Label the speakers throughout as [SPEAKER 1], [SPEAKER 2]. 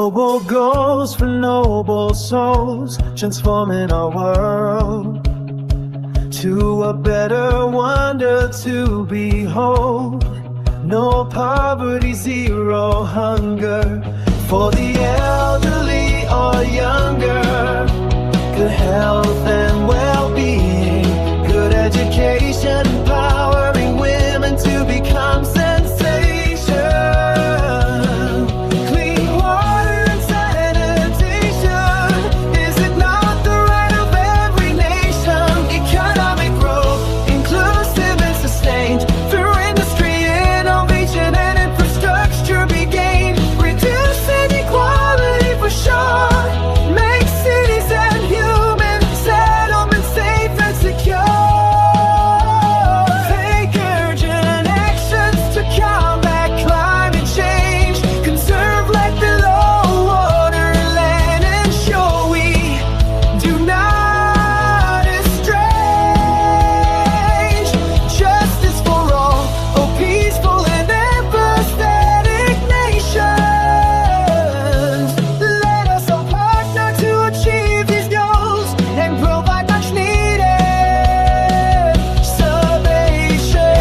[SPEAKER 1] Noble goals for noble souls, transforming our world to a better wonder to behold. No poverty, zero hunger, for the elderly or younger. Good health and well-being, good education, empowering women to become sensation. Clean water and sanitation, is it not the right of every nation? Economic growth, inclusive and sustained, through industry, innovation and infrastructure be gained. Reduce inequality for sure, make cities and human settlements safe and secure. Take urgent actions to combat climate change, conserve, let below water, land, ensure we do not estrange. Justice for all, oh peaceful and empathetic nations. Let us all partner to achieve these goals and provide much needed salvation.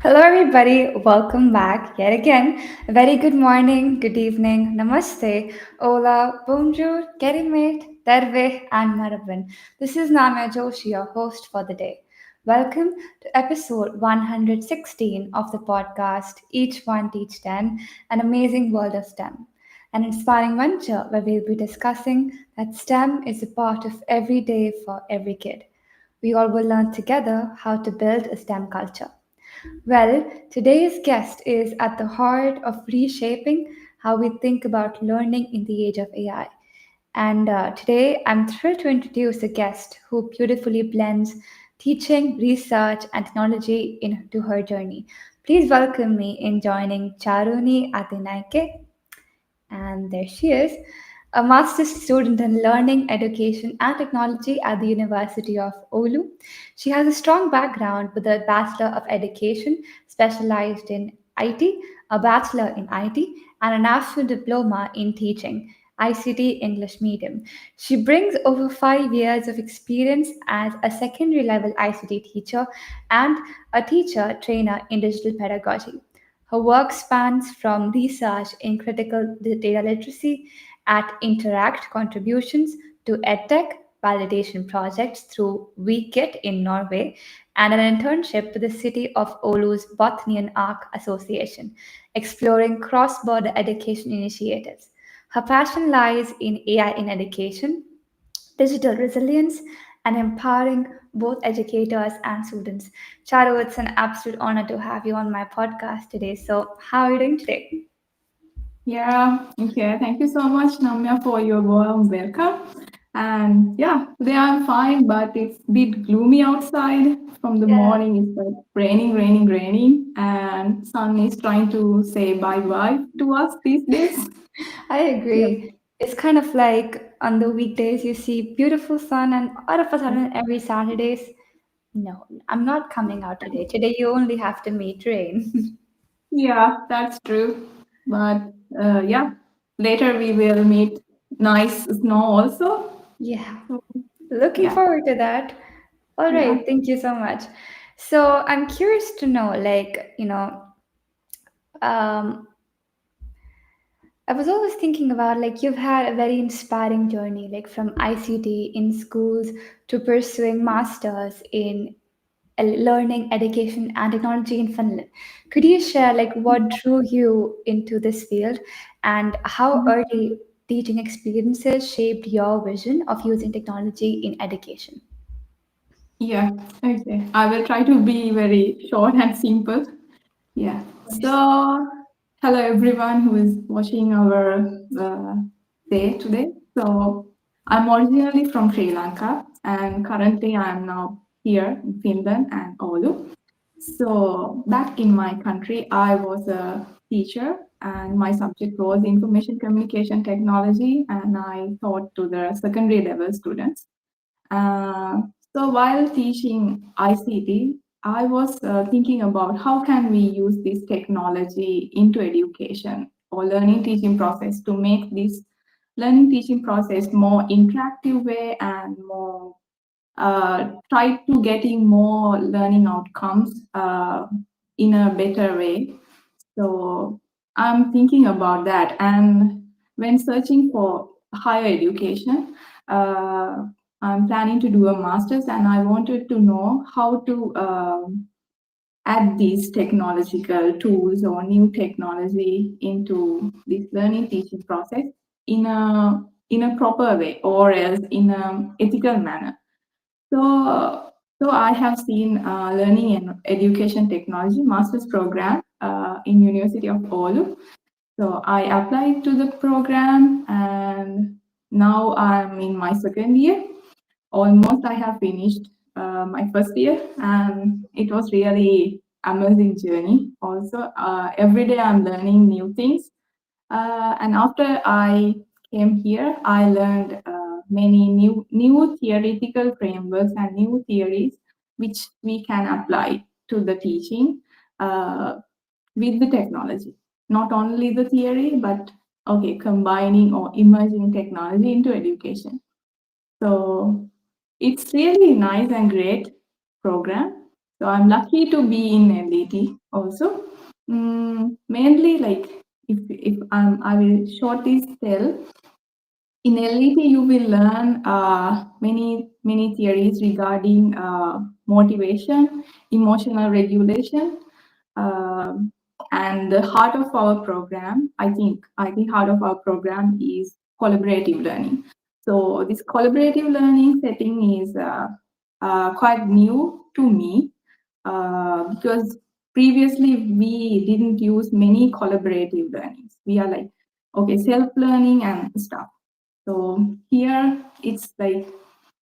[SPEAKER 2] Hello, everybody. Welcome back yet again. A very good morning, good evening, namaste, hola, bonjour, kerimate, terve, and maraban. This is Namya Joshi, your host for the day. Welcome to episode 116 of the podcast Each One Teach 10, an amazing world of STEM. An inspiring venture where we'll be discussing that STEM is a part of every day for every kid. We all will learn together how to build a STEM culture. Well, today's guest is at the heart of reshaping how we think about learning in the age of AI. And today I'm thrilled to introduce a guest who beautifully blends teaching, research, and technology into her journey. Please welcome me in joining Charuni Attanayake. And there she is, a master's student in learning, education, and technology at the University of Oulu. She has a strong background with a Bachelor of Education specialized in IT, a Bachelor in IT, and a National Diploma in Teaching. ICT English Medium. She brings over 5 years of experience as a secondary level ICT teacher and a teacher trainer in digital pedagogy. Her work spans from research in critical data literacy at Interact contributions to EdTech validation projects through WeKit in Norway and an internship with the City of Oulu's Bothnian Arc Association, exploring cross border education initiatives. Her passion lies in AI in education, digital resilience, and empowering both educators and students. Charu, it's an absolute honor to have you on my podcast today. So, how are you doing today?
[SPEAKER 3] Yeah, okay. Thank you so much, Namya, for your warm welcome. And yeah, today I'm fine, but it's a bit gloomy outside. From the
[SPEAKER 2] Yeah,
[SPEAKER 3] morning, it's like raining, and sun is trying to say bye-bye to us these days.
[SPEAKER 2] I
[SPEAKER 3] Yeah.
[SPEAKER 2] agree. It's kind of like on the weekdays you see beautiful sun, and all of a sudden every Saturdays, no, I'm not coming out today. Today you only have to meet rain.
[SPEAKER 3] Yeah, that's true. But yeah, later we will meet nice snow also.
[SPEAKER 2] Yeah,
[SPEAKER 3] So,
[SPEAKER 2] looking
[SPEAKER 3] yeah,
[SPEAKER 2] forward to that. All
[SPEAKER 3] yeah.
[SPEAKER 2] right, thank you so much. So I'm curious to know, um, I was always thinking about like you've had a very inspiring journey, like from ICT in schools to pursuing masters in learning, education, and technology in Finland. Could you share like what drew you into this field and how early teaching experiences shaped your vision of using technology in education?
[SPEAKER 3] Yeah, okay. I will try to be very short and simple. Yeah.
[SPEAKER 2] Of course.
[SPEAKER 3] So, Hello, everyone who is watching our uh, day today. So, I'm originally from Sri Lanka, and currently I am now here in Finland and Oulu. So, back in my country, I was a teacher, and my subject was information communication technology, and I taught to the secondary level students. Uh, so while teaching ICT, I was thinking about how can we use this technology into education or learning teaching process to make this learning teaching process more interactive way and more try to getting more learning outcomes in a better way. So I'm thinking about that. And when searching for higher education, uh, I'm planning to do a master's, and I wanted to know how to add these technological tools or new technology into this learning teaching process in a proper way or else in an ethical manner. So, so I have seen learning and education technology master's program in University of Oulu. So I applied to the program, and now I'm in my second year. Almost I have finished my first year, and it was really amazing journey. Also, every day I'm learning new things, and after I came here, I learned many new theoretical frameworks and new theories which we can apply to the teaching uh, with the technology. Not only the theory, but okay, combining or emerging technology into education. So it's really nice and great program. So I'm lucky to be in LET also. Mainly like if I will shortly tell, in LET you will learn many theories regarding motivation, emotional regulation, um, and the heart of our program, I think heart of our program is collaborative learning. So this collaborative learning setting is quite new to me because previously we didn't use many collaborative learnings. We are like, okay, self-learning and stuff. So here it's like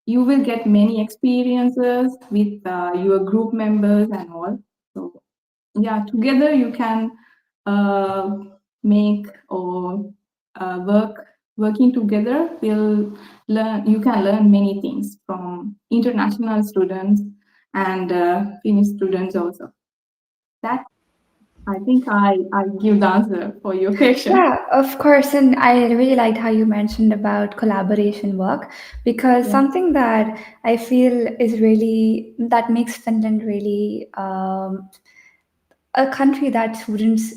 [SPEAKER 3] you will get many experiences with your group members and all. So yeah, together you can uh, make or working together will learn, you can learn many things from international students and Finnish students also. That I think I give the answer for your question.
[SPEAKER 2] Yeah, of course. And I really liked how you mentioned about collaboration work because
[SPEAKER 3] Yeah.
[SPEAKER 2] something that I feel is really that makes Finland really a country that students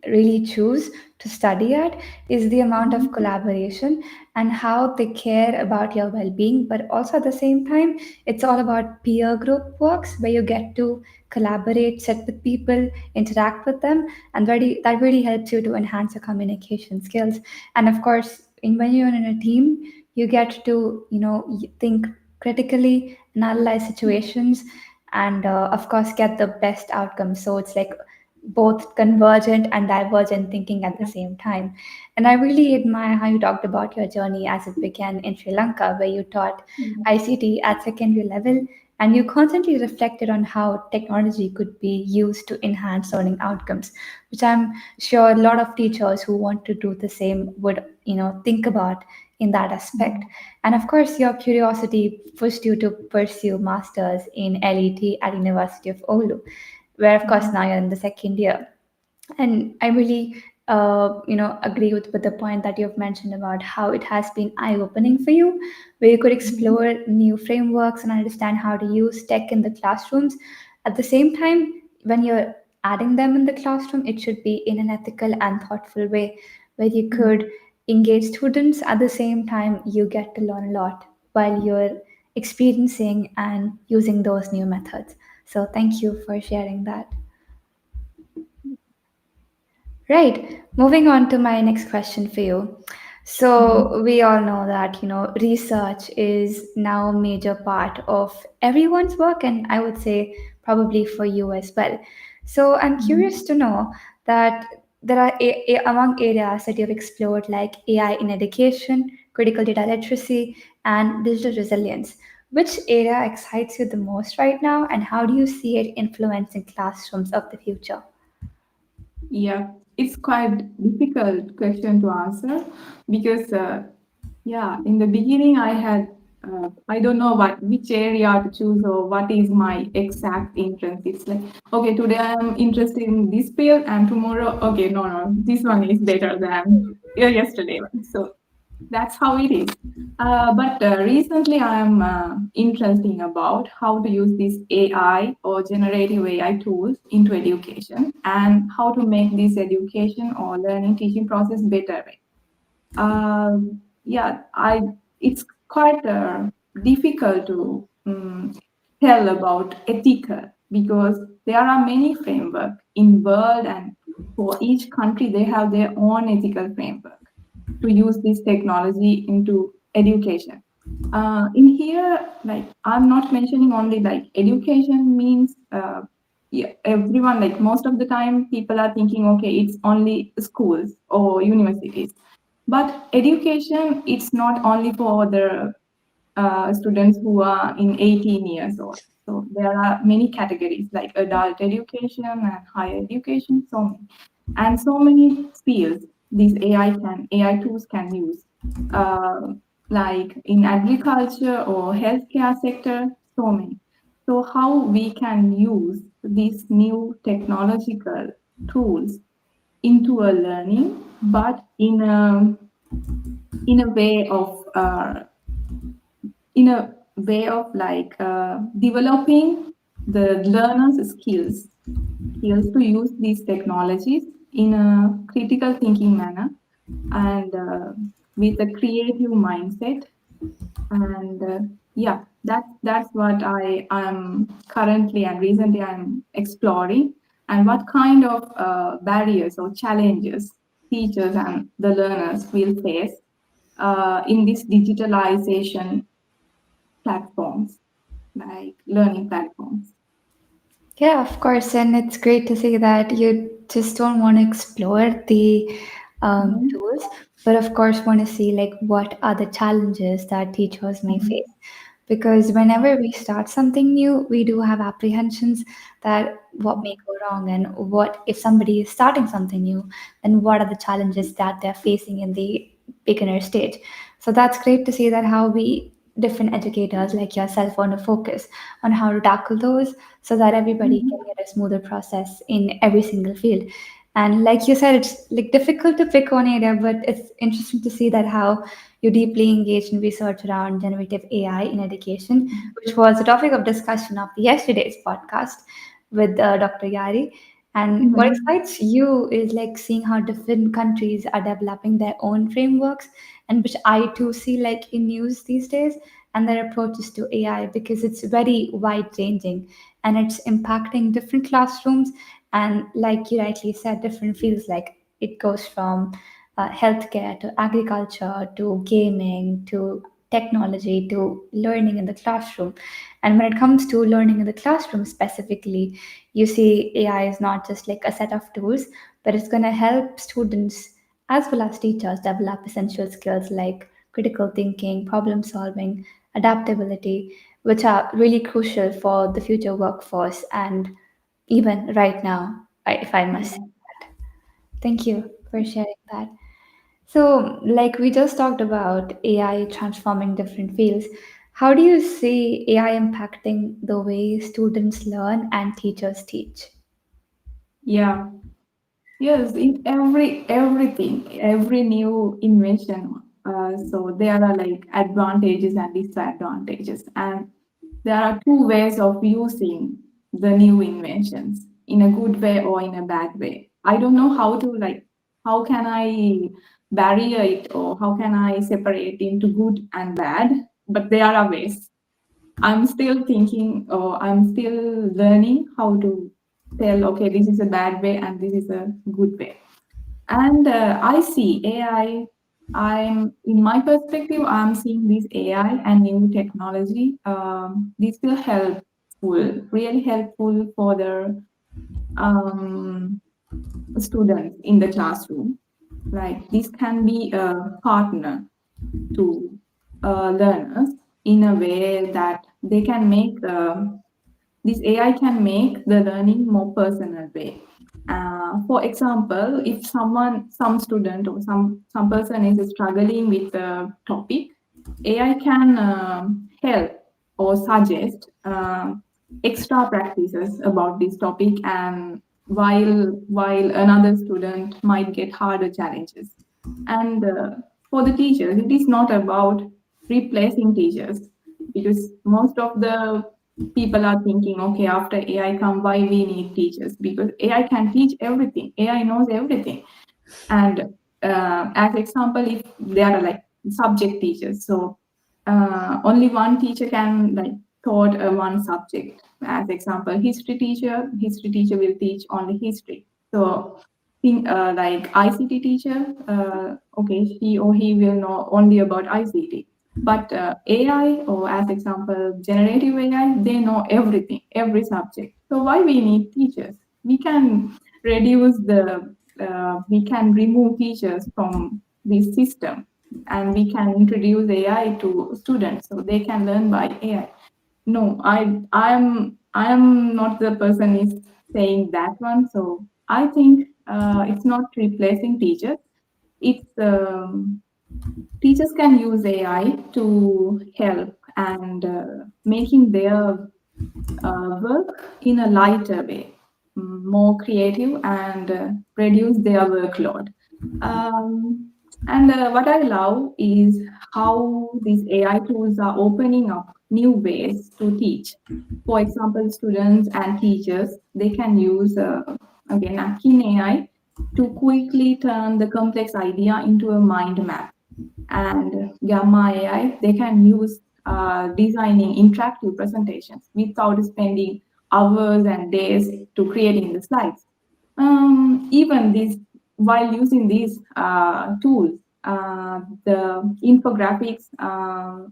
[SPEAKER 2] really choose to study at is the amount of
[SPEAKER 3] Mhm.
[SPEAKER 2] collaboration and how they care about your well-being, but also at the same time it's all about peer group works where you get to collaborate, sit with people, interact with them, and that really helps you to enhance your communication skills. And of course, when you're in a team, you get to think critically, analyze situations, and of course get the best outcome. So it's like both convergent and divergent thinking at the
[SPEAKER 3] Yeah.
[SPEAKER 2] same time. And I really admire how you talked about your journey as it began in Sri Lanka, where you taught
[SPEAKER 3] Mhm.
[SPEAKER 2] ICT at secondary level, and you constantly reflected on how technology could be used to enhance learning outcomes, which I'm sure a lot of teachers who want to do the same would think about in that aspect. And of course, your curiosity pushed you to pursue masters in LET at University of Oulu, where of course
[SPEAKER 3] Mhm.
[SPEAKER 2] now you're in the second year. And I really agree with the point that you've mentioned about how it has been eye-opening for you, where you could
[SPEAKER 3] Mhm.
[SPEAKER 2] explore new frameworks and understand how to use tech in the classrooms. At the same time, when you're adding them in the classroom, it should be in an ethical and thoughtful way, where you
[SPEAKER 3] Mhm.
[SPEAKER 2] could engage students. At the same time, you get to learn a lot while you're experiencing and using those new methods. So thank you for sharing that. Right. Moving on to my next question for you.
[SPEAKER 3] Mhm.
[SPEAKER 2] So we all know that, research is now a major part of everyone's work, and I would say probably for you as well. So I'm
[SPEAKER 3] Mhm.
[SPEAKER 2] curious to know that there are among areas that you've explored like AI in education, critical data literacy, and digital resilience. Which area excites you the most right now, and how do you see it influencing classrooms of the future?
[SPEAKER 3] Yeah, it's quite difficult question to answer because yeah, in the beginning I don't know what which area to choose or what is my exact interest. It's like okay, today I am interested in this field, and tomorrow okay, no, this one is better than yesterday one. So that's how it is. But recently, I am interested about how to use these AI or generative AI tools into education and how to make this education or learning teaching process better. Yeah, I it's quite difficult to tell about ethical because there are many framework in world and for each country they have their own ethical framework to use this technology into education. In here, like I'm not mentioning only like education means yeah, everyone like most of the time people are thinking okay it's only schools or universities, but education it's not only for the students who are in 18 years old. So there are many categories like adult education and higher education, so many. And so many fields these AI tools can use, uh, like in agriculture or healthcare sector, so many. So how we can use these new technological tools into a learning, but in a way of like developing the learners skills to use these technologies in a critical thinking manner and with a creative mindset and yeah that's what I am currently and recently I'm exploring and what kind of barriers or challenges teachers and the learners will face in this digitalization platforms, like learning platforms.
[SPEAKER 2] Yeah, of course, and it's great to see that you just don't want to explore the
[SPEAKER 3] Mhm,
[SPEAKER 2] tools, but of course want to see like what are the challenges that teachers may
[SPEAKER 3] mhm,
[SPEAKER 2] face. Because whenever we start something new, we do have apprehensions that what may go wrong, and what if somebody is starting something new, then what are the challenges that they're facing in the beginner stage. So that's great to see that how we different educators like yourself want to focus on how to tackle those so that everybody can
[SPEAKER 3] mhm,
[SPEAKER 2] get a smoother process in every single field. And like you said, it's like difficult to pick one area, but it's interesting to see that how you deeply engaged in research around generative AI in education, which was the topic of discussion of yesterday's podcast with Dr. Yari. And what
[SPEAKER 3] mhm,
[SPEAKER 2] excites you is like seeing how different countries are developing their own frameworks, and which I too see like in news these days, and their approaches to AI because it's very wide ranging and it's impacting different classrooms and, like you rightly said, different fields. Like it goes from healthcare to agriculture to gaming to technology to learning in the classroom. And when it comes to learning in the classroom specifically, you see AI is not just like a set of tools, but it's going to help students as well as teachers develop essential skills like critical thinking, problem solving, adaptability, which are really crucial for the future workforce and even right now, if I must say.
[SPEAKER 3] yeah.
[SPEAKER 2] Thank you for sharing that. So, like we just talked about AI transforming different fields, how do you see AI impacting the way students learn and teachers teach?
[SPEAKER 3] Yeah. Yes, in everything, every new invention. So there are like advantages and disadvantages, and there are two ways of using the new inventions in a good way or in a bad way. I don't know how to like how can I barrier it or how can I separate into good and bad, but there are ways. I'm still thinking or I'm still learning how to tell, okay, this is a bad way and this is a good way. And I see AI, in my perspective, I'm seeing this AI and new technology. This will helpful, really helpful for the students in the classroom. Like this can be a partner to learners in a way that they can make this AI can make the learning more personal way. For example, if some student or some person is struggling with a topic, AI can help or suggest extra practices about this topic, and while another student might get harder challenges. And for the teachers, it is not about replacing teachers, because most of the people are thinking, okay, after AI come, why we need teachers? Because AI can teach everything. AI knows everything. And as example, if they are like subject teachers, so only one teacher can like taught one subject. As example, history teacher will teach only history. So think like ICT teacher, okay, she or he will know only about ICT. But AI, or as example, generative AI, they know everything, every subject. So why we need teachers? We can reduce the, we can remove teachers from this system, and we can introduce AI to students so they can learn by AI. No, I am not the person is saying that one. So I think it's not replacing teachers. It's teachers can use AI to help and making their work in a lighter way, more creative, and reduce their workload. Um, and what I love is how these AI tools are opening up new ways to teach. For example, students and teachers, they can use, again, a keen AI to quickly turn the complex idea into a mind map. And Gamma AI, they can use designing interactive presentations without spending hours and days to creating the slides. Even these, while using these tools, the infographics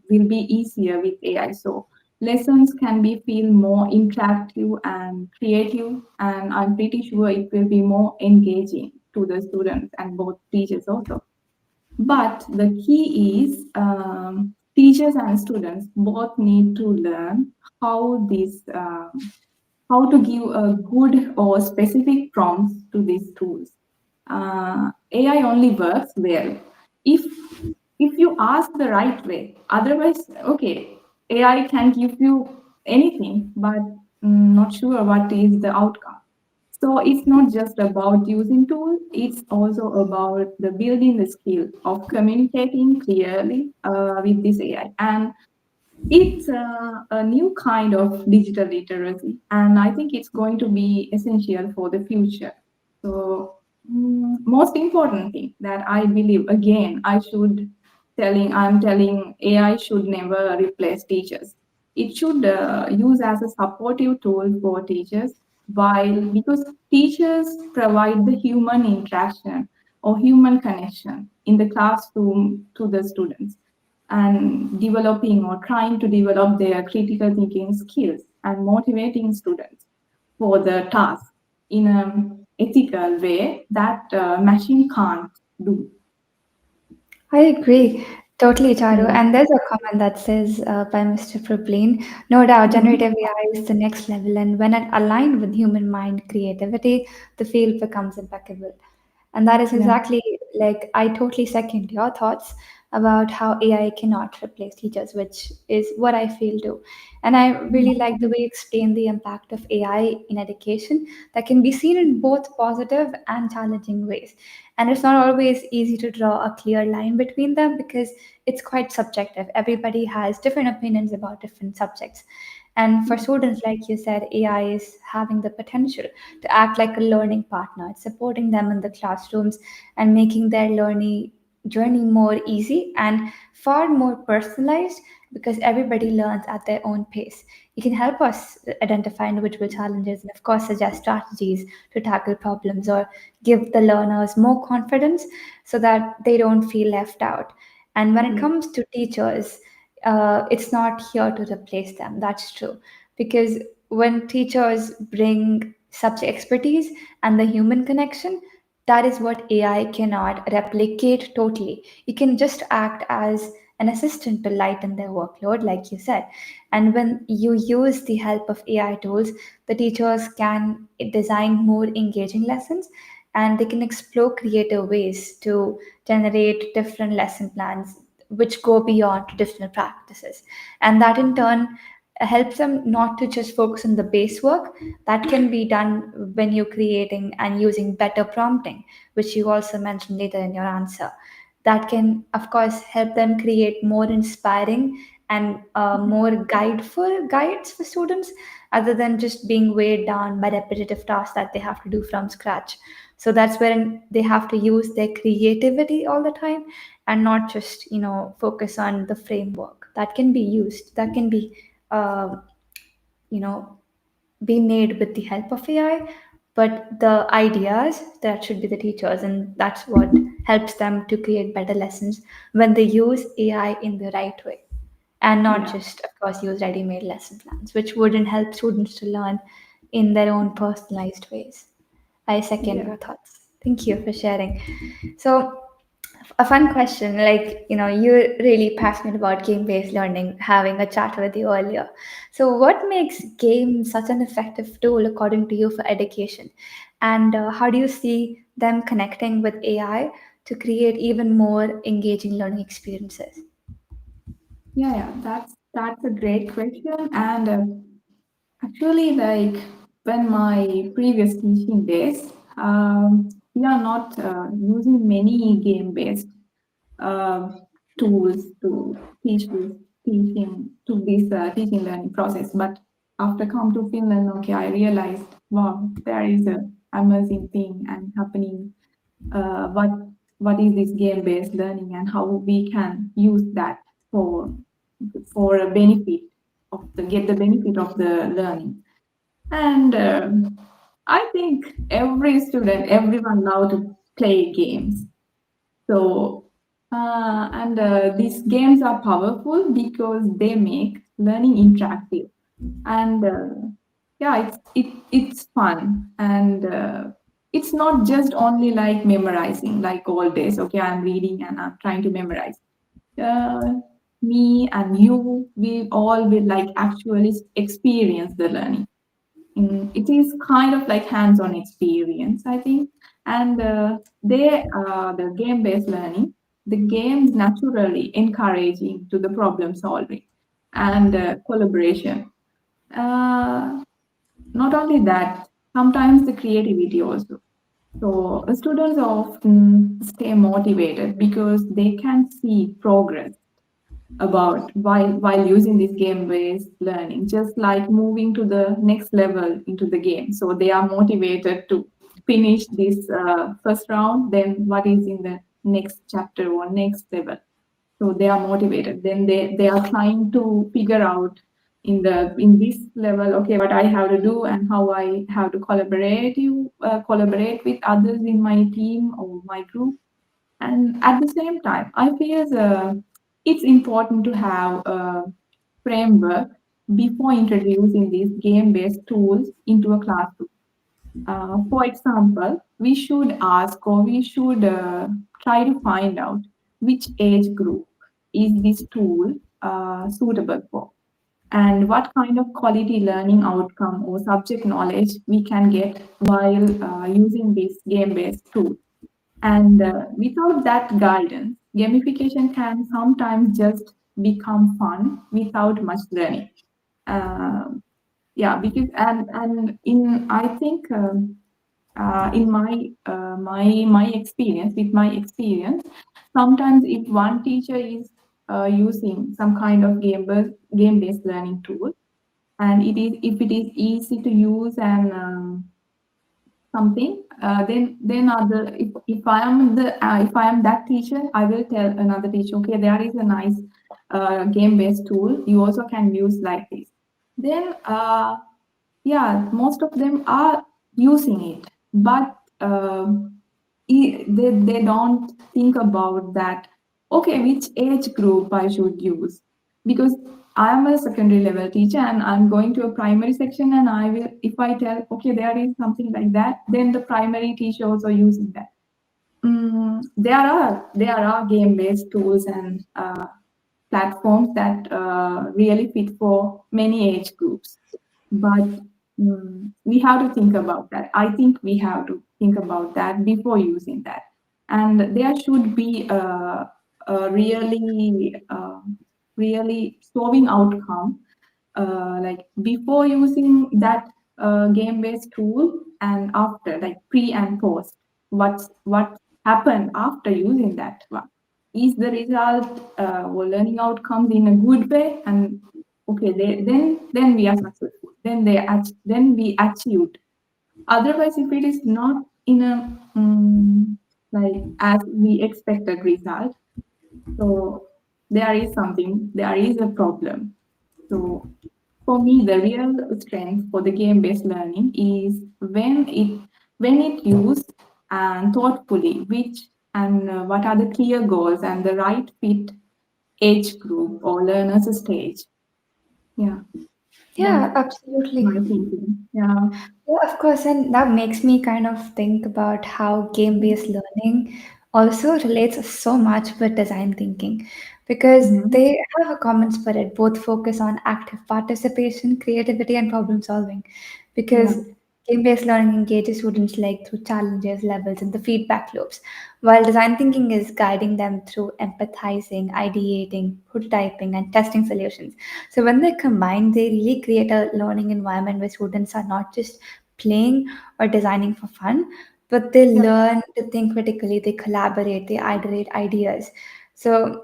[SPEAKER 3] will be easier with AI. So lessons can be feel more interactive and creative, and I'm pretty sure it will be more engaging to the students and both teachers also. But the key is teachers and students both need to learn how this how to give a good or specific prompts to these tools. AI only works well if if you ask the right way. Otherwise, okay, AI can give you anything, but not sure what is the outcome. So it's not just about using tools, it's also about the building the skill of communicating clearly with this AI. And it's a new kind of digital literacy, and I think it's going to be essential for the future. So, most important thing that I believe, again, I'm telling AI should never replace teachers. It should use as a supportive tool for teachers, while because teachers provide the human interaction or human connection in the classroom to the students, and developing or trying to develop their critical thinking skills and motivating students for the task in an ethical way that machine can't do.
[SPEAKER 2] I agree totally, Charu.
[SPEAKER 3] Yeah.
[SPEAKER 2] And there's a comment that says by Mr. Prableen, no doubt,
[SPEAKER 3] Mhm.
[SPEAKER 2] generative AI is the next level, and when it aligned with human mind creativity, the field becomes impeccable. And that is
[SPEAKER 3] Yeah.
[SPEAKER 2] exactly like I totally second your thoughts about how AI cannot replace teachers, which is what I feel too. And I really like the way you explain the impact of AI in education that can be seen in both positive and challenging ways. And it's not always easy to draw a clear line between them because it's quite subjective. Everybody has different opinions about different subjects. And for students, like you said, AI is having the potential to act like a learning partner. It's supporting them in the classrooms and making their learning journey more easy and far more personalized because everybody learns at their own pace. It can help us identify individual challenges and, of course, suggest strategies to tackle problems or give the learners more confidence so that they don't feel left out. And when it
[SPEAKER 3] Yeah.
[SPEAKER 2] comes to teachers, it's not here to replace them. That's true. Because when teachers bring subject expertise and the human connection. That is what AI cannot replicate totally. It can just act as an assistant to lighten their workload, like you said. And when you use the help of AI tools, the teachers can design more engaging lessons, and they can explore creative ways to generate different lesson plans which go beyond traditional practices. And that in turn helps them not to just focus on the base work that can be done when you're creating and using better prompting, which you also mentioned later in your answer. That can, of course, help them create more inspiring and more guideful guides for students, other than just being weighed down by repetitive tasks that they have to do from scratch. So that's when they have to use their creativity all the time and not just, focus on the framework that can be used, that can be, uh, you know, be made with the help of AI, but the ideas that should be the teachers, and that's what helps them to create better lessons when they use AI in the right way and not
[SPEAKER 3] Yeah,
[SPEAKER 2] just, of course, use ready-made lesson plans, which wouldn't help students to learn in their own personalized ways. I second
[SPEAKER 3] yeah,
[SPEAKER 2] your thoughts. Thank you for sharing. So, a fun question, like, you're really passionate about game-based learning, having a chat with you earlier. So what makes games such an effective tool according to you for education, and how do you see them connecting with AI to create even more engaging learning experiences?
[SPEAKER 3] yeah. That's a great question. And actually, like when my previous teaching days, we are not using many game-based uh, tools to teach this teaching learning process. But after come to Finland, okay, I realized, wow, there is a amazing thing and happening. What is this game-based learning and how we can use that for a benefit of the get the benefit of the learning. And I think every student, everyone now to play games. So, and these games are powerful because they make learning interactive, and yeah, it's fun, and it's not just only like memorizing, like all days. Okay, I'm reading and I'm trying to memorize. Uh, Me and you, we all will like actually experience the learning. It is kind of like hands-on experience, I think. And the game-based learning, the games naturally encouraging to the problem solving and collaboration. Uh, Not only that, sometimes the creativity also. So students often stay motivated because they can see progress about while using this game based learning, just like moving to the next level into the game. So they are motivated to finish this first round, then what is in the next chapter or next level. So they are motivated, then they are trying to figure out in this level, okay, what I have to do and how I have to collaborate with others in my team or my group. And at the same time, I feel it's important to have a framework before introducing these game-based tools into a classroom. For example, we should ask or we should try to find out which age group is this tool suitable for, and what kind of quality learning outcome or subject knowledge we can get while using this game-based tool. And without that guidance, gamification can sometimes just become fun without much learning. Um yeah, because and in I think in my experience, with my experience, sometimes if one teacher is using some kind of game based learning tool, and it is if it is easy to use and something, then other if I am that teacher, I will tell another teacher, okay, there is a nice game based tool you also can use like this. Then yeah, most of them are using it, but they don't think about that, okay, which age group I should use, because I'm a secondary level teacher and I'm going to a primary section, and I will, if I tell, okay, there is something like that, then the primary teacher also using that. There are game-based tools and platforms that really fit for many age groups, but we have to think about that. I think we have to think about that before using that, and there should be a really solving outcome, like before using that game-based tool and after, like pre and post. What happened after using that one? Is the result or learning outcomes in a good way? And okay, then we are successful. Then we achieved. Otherwise, if it is not in a like as we expected result, so there is a problem. So for me, the real strength for the game-based learning is when it used and thoughtfully, which and what are the clear goals and the right fit age group or learners stage. Yeah,
[SPEAKER 2] Yeah,
[SPEAKER 3] that's
[SPEAKER 2] absolutely.
[SPEAKER 3] my thinking. Yeah.
[SPEAKER 2] Yeah, of course, and that makes me kind of think about how game-based learning also relates so much with design thinking because
[SPEAKER 3] Mm-hmm.
[SPEAKER 2] they have a common spirit, both focus on active participation, creativity, and problem solving.
[SPEAKER 3] Yeah.
[SPEAKER 2] Because game-based learning engages students like through challenges, levels, and the feedback loops, while design thinking is guiding them through empathizing, ideating, prototyping, and testing solutions. So when they combine, they really create a learning environment where students are not just playing or designing for fun, but they
[SPEAKER 3] Yeah.
[SPEAKER 2] learn to think critically, they collaborate, they iterate ideas. So,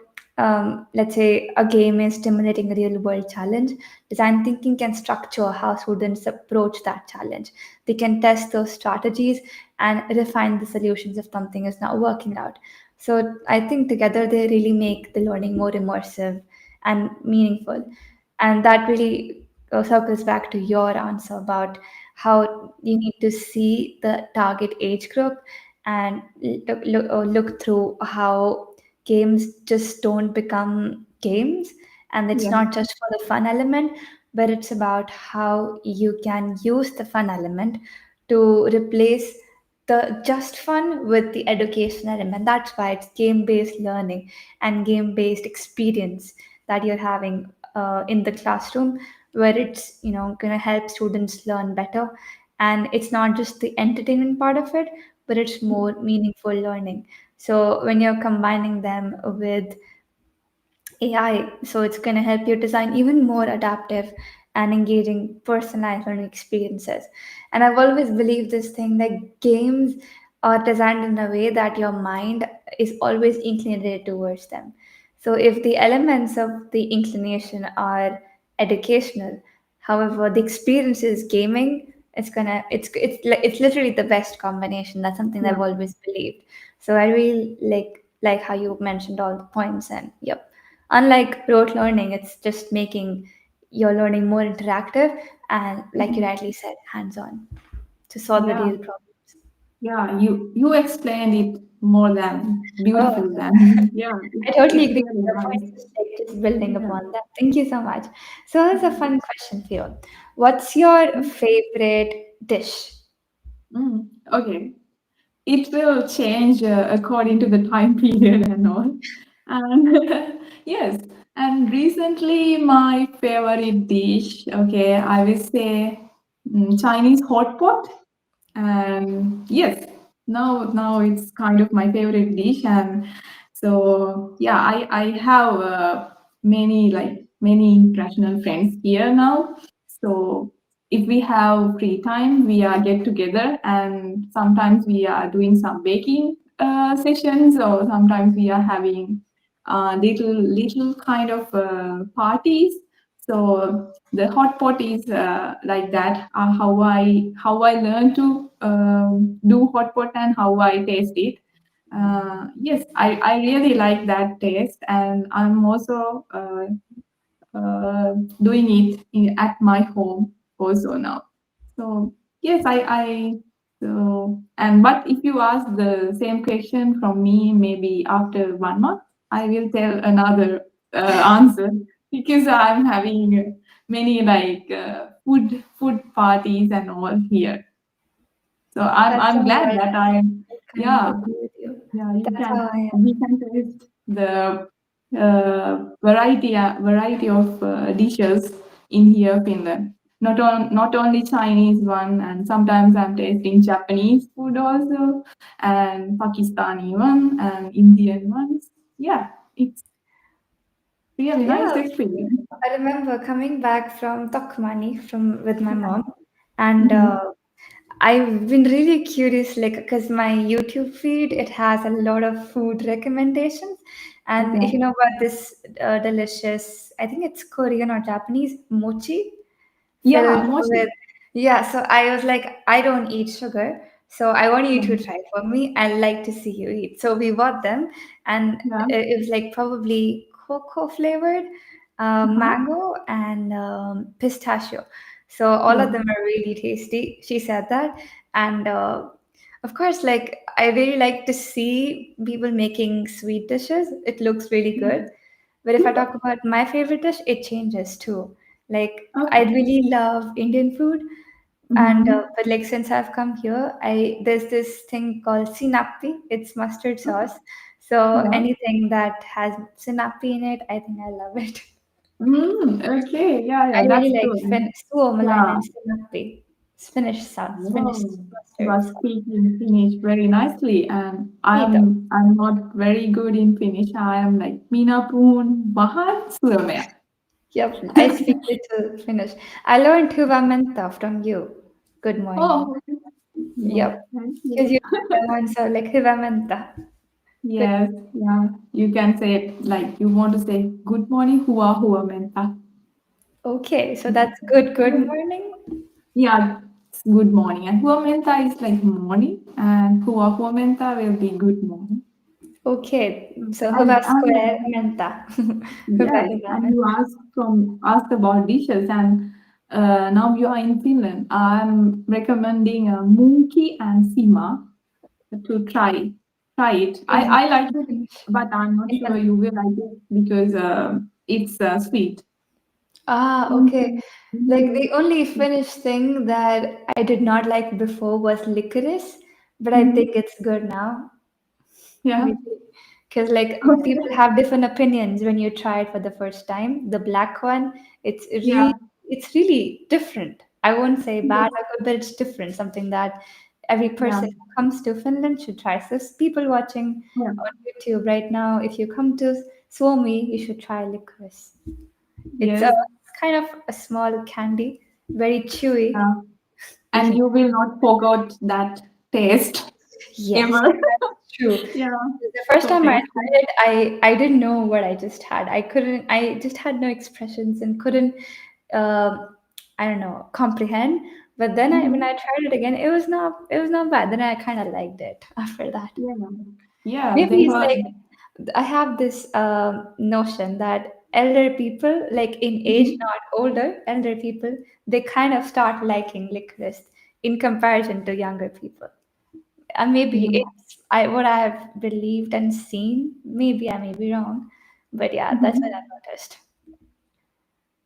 [SPEAKER 2] let's say a game is stimulating a real world challenge. Design thinking can structure how students approach that challenge. They can test those strategies and refine the solutions if something is not working out. So, I think together they really make the learning more immersive and meaningful. And that really circles back to your answer about how you need to see the target age group and look through how games just don't become games, and it's
[SPEAKER 3] Yeah.
[SPEAKER 2] not just for the fun element, but it's about how you can use the fun element to replace the just fun with the education element. That's why it's game based learning and game based experience that you're having in the classroom, where it's going to help students learn better, and it's not just the entertainment part of it, but it's more meaningful learning. So when you're combining them with AI, so it's going to help you design even more adaptive and engaging personalized learning experiences. And I've always believed this thing like games are designed in a way that your mind is always inclined towards them. So if the elements of the inclination are educational, however, the experience is gaming, it's literally the best combination. That's something I've
[SPEAKER 3] Yeah.
[SPEAKER 2] always believed. So I really like how you mentioned all the points, and yep. Unlike rote learning, it's just making your learning more interactive and, like you
[SPEAKER 3] Mhm.
[SPEAKER 2] rightly said, hands on to solve the
[SPEAKER 3] Yeah.
[SPEAKER 2] real problems.
[SPEAKER 3] Yeah. You explained it more than
[SPEAKER 2] Oh,
[SPEAKER 3] beautiful than yeah.
[SPEAKER 2] I totally
[SPEAKER 3] It's
[SPEAKER 2] agree
[SPEAKER 3] really
[SPEAKER 2] with your
[SPEAKER 3] nice.
[SPEAKER 2] points, just building
[SPEAKER 3] Yeah.
[SPEAKER 2] upon that. Thank you so much. So, here's a fun question for you. What's your favorite dish?
[SPEAKER 3] Mm. Okay. It will change according to the time period and all. And yes, and recently my favorite dish, okay, I will say Chinese hot pot. And yes, now it's kind of my favorite dish. And so yeah, I have many international friends here now. So if we have free time, we are get together, and sometimes we are doing some baking sessions, or sometimes we are having little kind of parties. So the hot pot is like that. How I learned to do hot pot and how I taste it. Yes, I really like that taste, and I'm also doing it at my home also now. So yes, and but if you ask the same question from me, maybe after 1 month, I will tell another answer. because I'm having many like food parties and all here. So
[SPEAKER 2] That's
[SPEAKER 3] I'm
[SPEAKER 2] all
[SPEAKER 3] glad
[SPEAKER 2] right.
[SPEAKER 3] that I'm
[SPEAKER 2] I couldn't
[SPEAKER 3] yeah
[SPEAKER 2] agree with you.
[SPEAKER 3] yeah you
[SPEAKER 2] That's how
[SPEAKER 3] can
[SPEAKER 2] I
[SPEAKER 3] we
[SPEAKER 2] am.
[SPEAKER 3] can taste the variety of dishes in here Finland. Not only Chinese one, and sometimes I'm tasting Japanese food also, and Pakistani one, and Indian ones. Yeah, it's really nice
[SPEAKER 2] Yeah,
[SPEAKER 3] experience.
[SPEAKER 2] I remember coming back from Tokmani from with my mom, and
[SPEAKER 3] Mm-hmm.
[SPEAKER 2] I've been really curious, like, because my YouTube feed it has a lot of food recommendations, and if you
[SPEAKER 3] Okay.
[SPEAKER 2] know about this delicious, I think it's Korean or Japanese mochi
[SPEAKER 3] Yeah,
[SPEAKER 2] filled
[SPEAKER 3] mostly.
[SPEAKER 2] with, yeah. So I was like, I don't eat sugar, so I want you
[SPEAKER 3] Yeah.
[SPEAKER 2] to try for me. I like to see you eat. So we bought them, and
[SPEAKER 3] Yeah.
[SPEAKER 2] it was like probably cocoa flavored,
[SPEAKER 3] Uh-huh.
[SPEAKER 2] mango, and pistachio. So all
[SPEAKER 3] Yeah.
[SPEAKER 2] of them are really tasty. She said that, and of course, like I really like to see people making sweet dishes. It looks really good. But if I talk about my favorite dish, it changes too. Like I
[SPEAKER 3] Okay.
[SPEAKER 2] really love Indian food, and
[SPEAKER 3] Mm-hmm.
[SPEAKER 2] but like since I've come here, I there's this thing called sinapi. It's mustard sauce. So
[SPEAKER 3] Yeah.
[SPEAKER 2] anything that has sinapi in it, I think I love it.
[SPEAKER 3] Okay. Yeah,
[SPEAKER 2] I
[SPEAKER 3] yeah, that's
[SPEAKER 2] really like
[SPEAKER 3] good.
[SPEAKER 2] suomalainen
[SPEAKER 3] Yeah.
[SPEAKER 2] and sinapi, Spanish sauce, Spanish
[SPEAKER 3] Oh, you
[SPEAKER 2] mustard
[SPEAKER 3] are
[SPEAKER 2] sauce.
[SPEAKER 3] speaking Finnish very nicely, and
[SPEAKER 2] Kiitos.
[SPEAKER 3] I'm not very good in Finnish. I am like minä puhun vähän suomea.
[SPEAKER 2] Yep, I speak little Finnish. I learned hyvää menta from you. Good morning.
[SPEAKER 3] Oh, yeah.
[SPEAKER 2] Yep,
[SPEAKER 3] Thank
[SPEAKER 2] because
[SPEAKER 3] you.
[SPEAKER 2] you're the one, so like hyvää menta. Good.
[SPEAKER 3] Yes. Yeah. You can say like you want to say good morning, huomenta.
[SPEAKER 2] Okay, so that's good. Good morning.
[SPEAKER 3] Yeah, it's good morning. And huomenta is like morning, and huomenta will be good morning.
[SPEAKER 2] Okay, so hyvää
[SPEAKER 3] And
[SPEAKER 2] square menta. Hyvää
[SPEAKER 3] yes,
[SPEAKER 2] hyvää
[SPEAKER 3] and you
[SPEAKER 2] menta.
[SPEAKER 3] asked about dishes, and now you are in Finland. I'm recommending monkey and sima to try it.
[SPEAKER 2] In
[SPEAKER 3] I like it,
[SPEAKER 2] Finnish.
[SPEAKER 3] but I'm not
[SPEAKER 2] In
[SPEAKER 3] sure
[SPEAKER 2] Finland.
[SPEAKER 3] you will like it because it's sweet.
[SPEAKER 2] Ah, okay.
[SPEAKER 3] Monkey.
[SPEAKER 2] Like the only Finnish thing that I did not like before was licorice, but I think
[SPEAKER 3] Mhm.
[SPEAKER 2] it's good now.
[SPEAKER 3] Yeah.
[SPEAKER 2] Maybe because like people have different opinions when you try it for the first time. The black one,
[SPEAKER 3] Yeah.
[SPEAKER 2] it's really different. I won't say
[SPEAKER 3] Yes.
[SPEAKER 2] bad or good, but it's different. Something that every
[SPEAKER 3] Yeah.
[SPEAKER 2] person who comes to Finland should try. So people watching
[SPEAKER 3] Yeah.
[SPEAKER 2] on YouTube right now, if you come to Suomi, you should try licorice. It's
[SPEAKER 3] Yes.
[SPEAKER 2] kind of a small candy, very chewy.
[SPEAKER 3] Yeah.
[SPEAKER 2] If
[SPEAKER 3] And
[SPEAKER 2] you
[SPEAKER 3] you will not forget that taste
[SPEAKER 2] Yes,
[SPEAKER 3] ever.
[SPEAKER 2] that's true.
[SPEAKER 3] Yeah,
[SPEAKER 2] The first
[SPEAKER 3] so
[SPEAKER 2] time I
[SPEAKER 3] tasty.
[SPEAKER 2] tried it, I didn't know what I just had. I just had no expressions and couldn't, I don't know, comprehend. But then when
[SPEAKER 3] Mhm.
[SPEAKER 2] I tried it again, it was not bad. Then I kind of liked it after that.
[SPEAKER 3] Yeah, yeah,
[SPEAKER 2] Maybe
[SPEAKER 3] they
[SPEAKER 2] it's
[SPEAKER 3] were.
[SPEAKER 2] like I have this notion that elder people, like in age,
[SPEAKER 3] Mhm.
[SPEAKER 2] not older, elder people, they kind of start liking licorice in comparison to younger people. Maybe
[SPEAKER 3] Yeah.
[SPEAKER 2] it's what I have believed and seen. Maybe I may be wrong, but yeah, that's what
[SPEAKER 3] Mhm.
[SPEAKER 2] I noticed.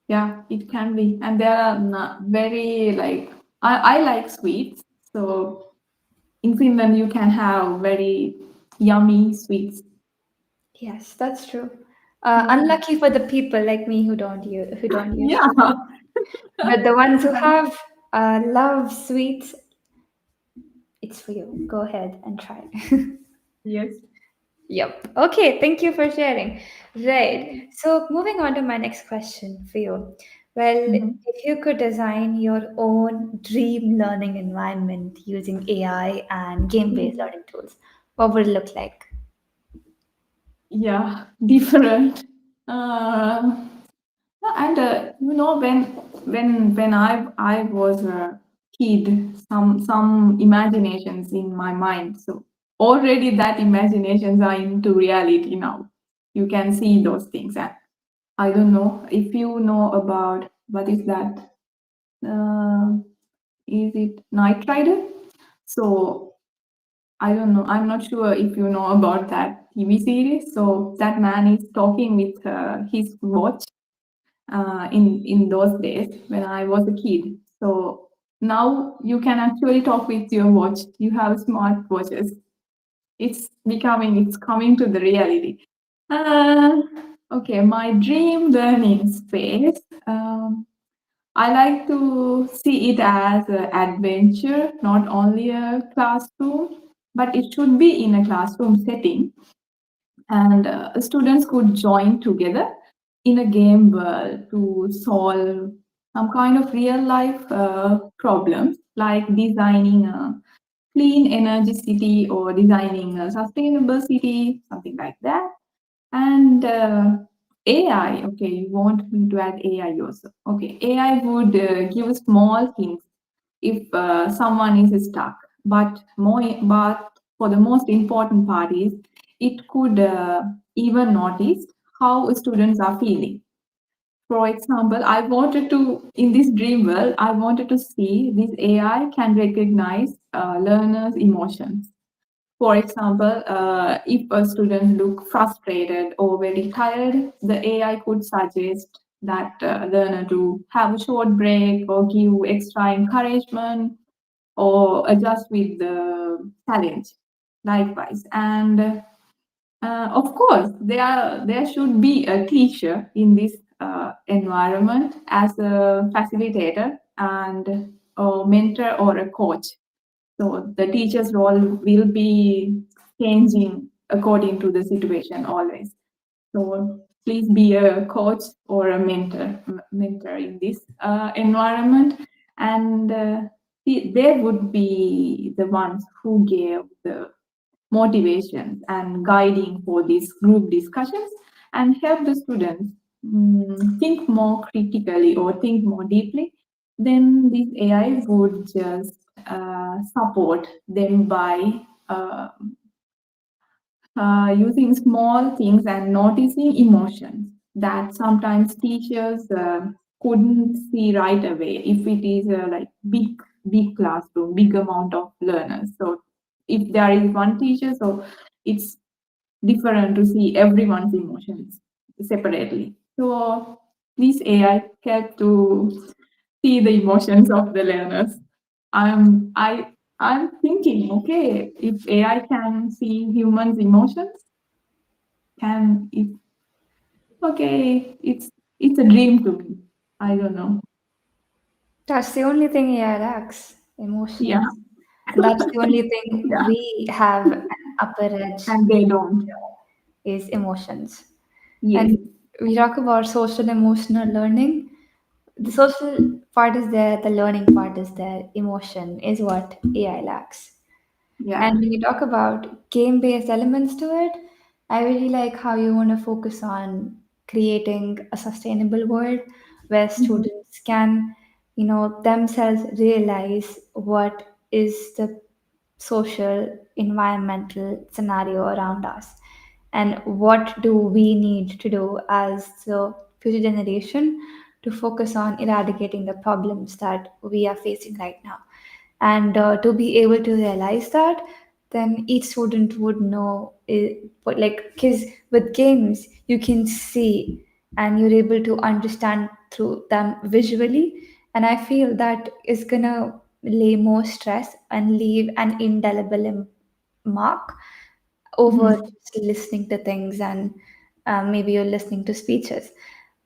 [SPEAKER 3] Yeah, it can be. And there are very like I like sweets. So in Finland you can have very yummy sweets.
[SPEAKER 2] Yes, that's true.
[SPEAKER 3] Yeah.
[SPEAKER 2] Unlucky for the people like me who don't use
[SPEAKER 3] Yeah.
[SPEAKER 2] sugar, but the ones who have love sweets, it's for you. Go ahead and try.
[SPEAKER 3] Yes.
[SPEAKER 2] Yep. Okay, thank you for sharing. Right. So moving on to my next question for you. Well,
[SPEAKER 3] Mhm.
[SPEAKER 2] if you could design your own dream learning environment using AI and game-based
[SPEAKER 3] Mhm.
[SPEAKER 2] learning tools, what would it look like?
[SPEAKER 3] Yeah, different. And when I was a kid, some imaginations in my mind. So already that imaginations are into reality now. You can see those things. And I don't know if you know about what is that? Uh, is it Night Rider? So I don't know. I'm not sure if you know about that TV series. So that man is talking with his watch, in those days when I was a kid. So now you can actually talk with your watch. You have smart watches. It's coming to the reality. Uh, okay, my dream learning space. I like to see it as an adventure, not only a classroom, but it should be in a classroom setting, and students could join together in a game world to solve some kind of real life problems, like designing a clean energy city or designing a sustainable city, something like that. And AI, okay, you want me to add AI also. Okay, AI would give small hints if someone is stuck. But for the most important part is it could even notice how students are feeling. For example, I wanted to in this dream world, I wanted to see this AI can recognize learners' emotions. For example, if a student look frustrated or very tired, the AI could suggest that learner to have a short break or give extra encouragement or adjust with the challenge. Likewise, and of course, there should be a teacher in this environment as a facilitator and a mentor or a coach. So the teacher's role will be changing according to the situation always. So please be a coach or a mentor in this environment, and they would be the ones who gave the motivation and guiding for these group discussions and help the students think more critically or think more deeply. Then this AI would just support them by using small things and noticing emotions that sometimes teachers couldn't see right away if it is like big classroom, big amount of learners. So if there is one teacher, so it's different to see everyone's emotions separately. So this AI get to see the emotions of the learners. I'm thinking, okay, if AI can see humans' emotions, can it? Okay, it's a dream to me. I don't know.
[SPEAKER 2] That's the only thing AI lacks,
[SPEAKER 3] Yeah,
[SPEAKER 2] emotions. And that's the only thing
[SPEAKER 3] yeah,
[SPEAKER 2] we have an upper edge
[SPEAKER 3] and they don't.
[SPEAKER 2] is emotions.
[SPEAKER 3] Yes.
[SPEAKER 2] And we talk about social emotional learning. The social part is there, the learning part is there, emotion is what AI lacks. And
[SPEAKER 3] Yeah.
[SPEAKER 2] when you talk about game based elements to it, I really like how you want to focus on creating a sustainable world where
[SPEAKER 3] Mhm.
[SPEAKER 2] students can, themselves realize what is the social, environmental scenario around us and what do we need to do as the future generation to focus on eradicating the problems that we are facing right now. And to be able to realize that, then each student would know but like because with games you can see and you're able to understand through them visually, and I feel that is gonna lay more stress and leave an indelible mark over
[SPEAKER 3] Mhm.
[SPEAKER 2] just listening to things, and maybe you're listening to speeches,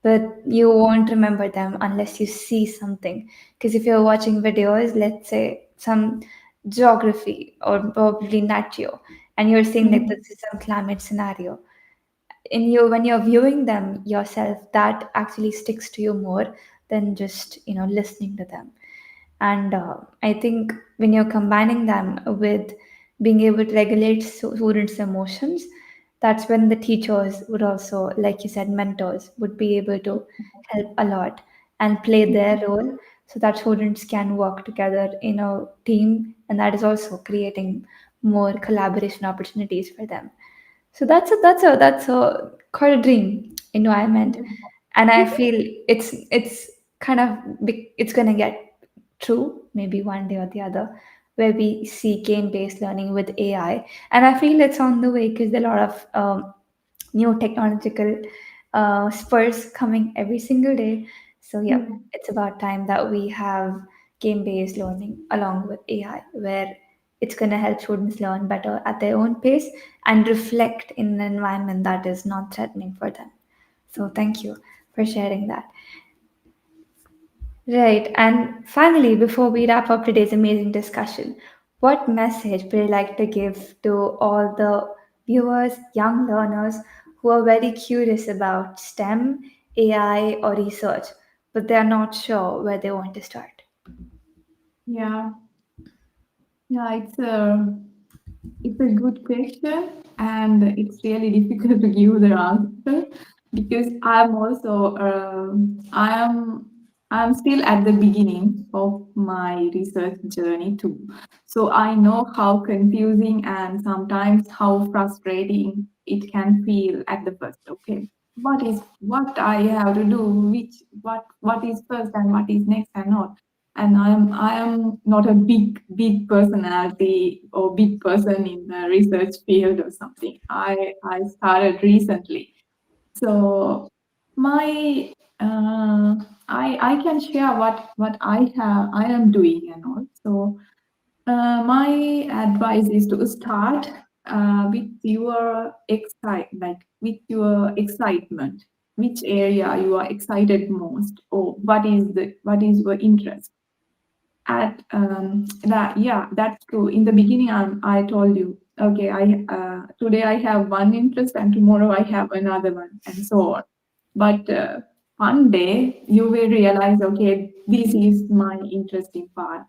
[SPEAKER 2] but you won't remember them unless you see something. Because if you're watching videos, let's say some geography or probably nat geo, and you're seeing like
[SPEAKER 3] Mhm.
[SPEAKER 2] this is some climate scenario, in you when you're viewing them yourself, that actually sticks to you more than just listening to them. And I think when you're combining them with being able to regulate students' emotions, that's when the teachers would also, like you said, mentors would be able to help a lot and play their role so that students can work together in a team. And that is also creating more collaboration opportunities for them. So that's a quite a dream environment, and I feel it's kind of it's gonna get true maybe one day or the other, where we see game based learning with AI, and I feel it's on the way because there are a lot of new technological spurs coming every single day. So, yeah,
[SPEAKER 3] Yeah.
[SPEAKER 2] it's about time that we have game based learning along with AI, where it's going to help students learn better at their own pace and reflect in an environment that is not threatening for them. So, thank you for sharing that. Right. And finally, before we wrap up today's amazing discussion, what message would you like to give to all the viewers, young learners who are very curious about STEM, AI, or research, but they are not sure where they want to start?
[SPEAKER 3] Yeah, yeah, it's a good question, and it's really difficult to give the answer because I'm still at the beginning of my research journey too. So I know how confusing and sometimes how frustrating it can feel at the first. Okay, what I have to do, what is first and what is next and not. And I am not a big personality or big person in the research field or something. I started recently, so my I can share what I am doing and all. So my advice is to start with your with your excitement. Which area you are excited most, or what is your interest? At that Yeah, that's true. In the beginning, I told you, okay, I today I have one interest and tomorrow I have another one, and so on. But one day you will realize, okay, this is my interesting part,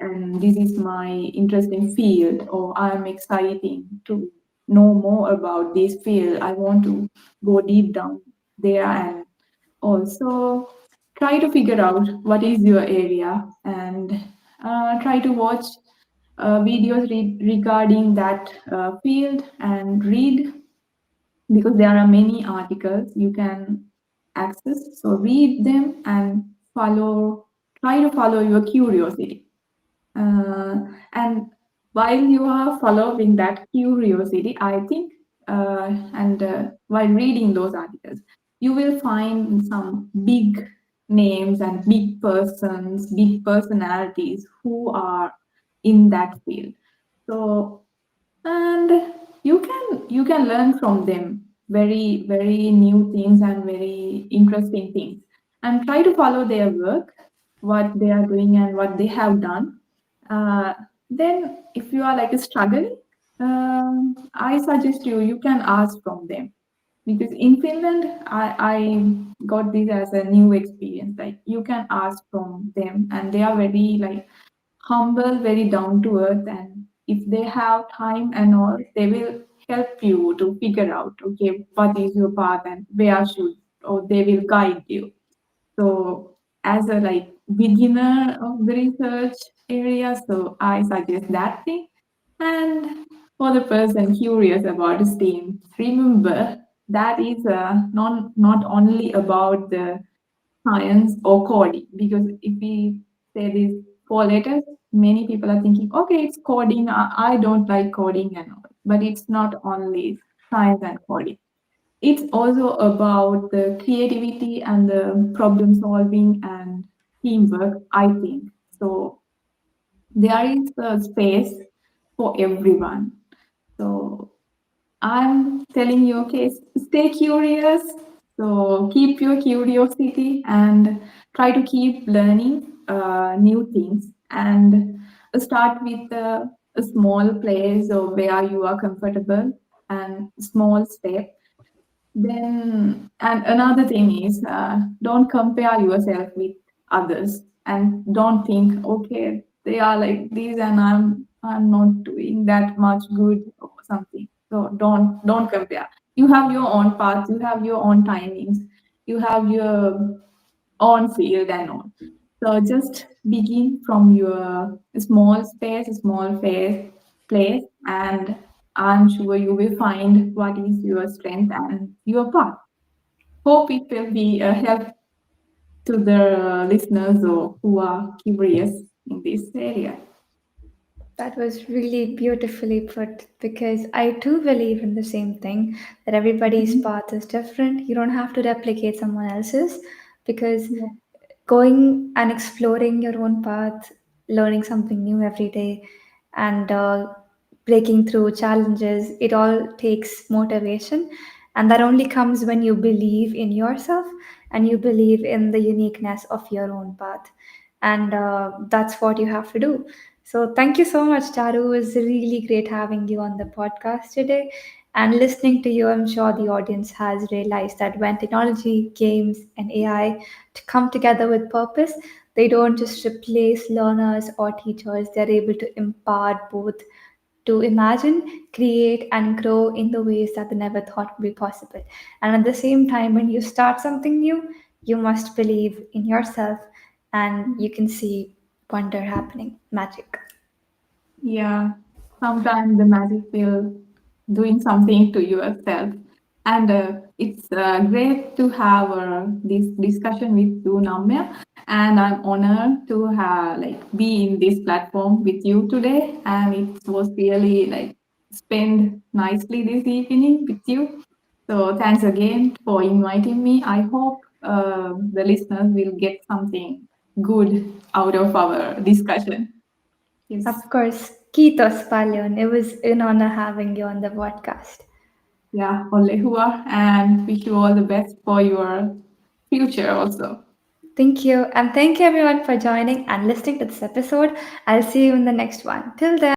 [SPEAKER 3] and this is my interesting field, or I'm exciting to know more about this field. I want to go deep down there, and also try to figure out what is your area, and try to watch videos regarding that field and read, because there are many articles you can access. So read them and try to follow your curiosity. And while you are following that curiosity, I think, and while reading those articles, you will find some big names and big persons, big personalities who are in that field. So, and you can learn from them very new things and very interesting things, and try to follow their work, what they are doing and what they have done. Then if you are like struggling, I suggest you can ask from them, because in Finland I got this as a new experience. Like, you can ask from them, and they are very like humble, very down to earth, and if they have time and all, they will help you to figure out, okay, what is your path and where should, or they will guide you. So as a like beginner of the research area, so I suggest that thing. And for the person curious about STEAM, remember that is not only about the science or coding, because if we say these four letters, many people are thinking, okay, it's coding. I don't like coding and all, but it's not only science and coding. It's also about the creativity and the problem solving and teamwork, I think. So there is a space for everyone. So I'm telling you, okay, stay curious. So keep your curiosity and try to keep learning new things, and start with a small place or where you are comfortable, and small step. Then, and another thing is, don't compare yourself with others, and don't think, okay, they are like this and I'm not doing that much good or something. So don't compare. You have your own path, you have your own timings, you have your own field and all. So just begin from your small space, small place, and I'm sure you will find what is your strength and your path. Hope it will be a help to the listeners or who are curious in this area.
[SPEAKER 2] That was really beautifully put because I too believe in the same thing that everybody's
[SPEAKER 3] Mhm.
[SPEAKER 2] path is different. You don't have to replicate someone else's because
[SPEAKER 3] Yeah.
[SPEAKER 2] going and exploring your own path, learning something new every day, and breaking through challenges, it all takes motivation. And that only comes when you believe in yourself and you believe in the uniqueness of your own path. And that's what you have to do. So, thank you so much, Charu. It was really great having you on the podcast today. And listening to you, I'm sure the audience has realized that when technology, games, and AI to come together with purpose, they don't just replace learners or teachers, they're able to impart both to imagine, create, and grow in the ways that they never thought would be possible. And at the same time, when you start something new, you must believe in yourself and you can see wonder happening, magic.
[SPEAKER 3] Yeah, sometimes the magic will doing something to yourself, and it's great to have this discussion with you, Namya. And I'm honored to have be in this platform with you today, and it was really spend nicely this evening with you. So thanks again for inviting me. I hope the listeners will get something good out of our discussion. Yes.
[SPEAKER 2] Of course, Kitos Palion. It was an honor having you on the podcast.
[SPEAKER 3] Yeah, Olehua, and wish you all the best for your future also.
[SPEAKER 2] Thank you. And thank you everyone for joining and listening to this episode. I'll see you in the next one. Till then,